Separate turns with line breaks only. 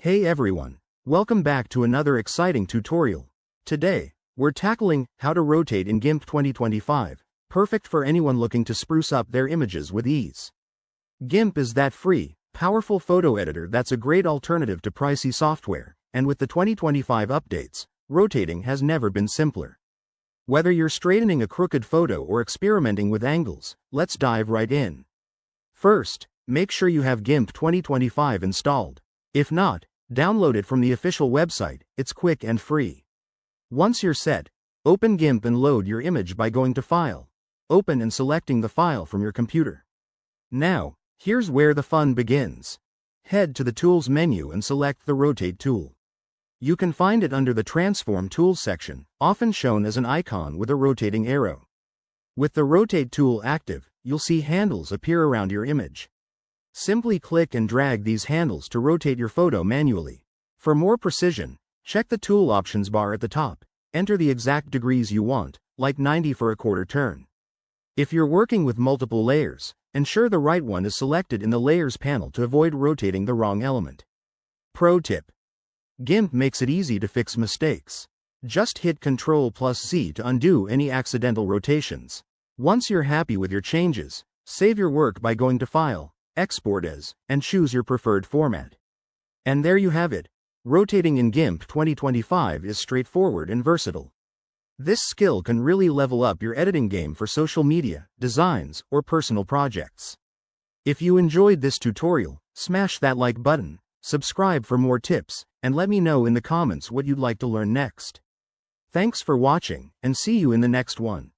Hey everyone, welcome back to another exciting tutorial. Today, we're tackling how to rotate in GIMP 2025, perfect for anyone looking to spruce up their images with ease. GIMP is that free, powerful photo editor that's a great alternative to pricey software, and with the 2025 updates, rotating has never been simpler. Whether you're straightening a crooked photo or experimenting with angles, let's dive right in. First, make sure you have GIMP 2025 installed. If not, download it from the official website, it's quick and free. Once you're set, open GIMP and load your image by going to File, Open and selecting the file from your computer. Now, here's where the fun begins. Head to the Tools menu and select the Rotate tool. You can find it under the Transform Tools section, often shown as an icon with a rotating arrow. With the Rotate tool active, you'll see handles appear around your image. Simply click and drag these handles to rotate your photo manually. For more precision, check the Tool Options bar at the top. Enter the exact degrees you want, like 90 for a quarter turn. If you're working with multiple layers, ensure the right one is selected in the Layers panel to avoid rotating the wrong element. Pro tip: GIMP makes it easy to fix mistakes. Just hit Ctrl+Z to undo any accidental rotations. Once you're happy with your changes, save your work by going to File, Export as, and choose your preferred format. And there you have it. Rotating in GIMP 2025 is straightforward and versatile. This skill can really level up your editing game for social media, designs, or personal projects. If you enjoyed this tutorial, smash that like button, subscribe for more tips, and let me know in the comments what you'd like to learn next. Thanks for watching, and see you in the next one.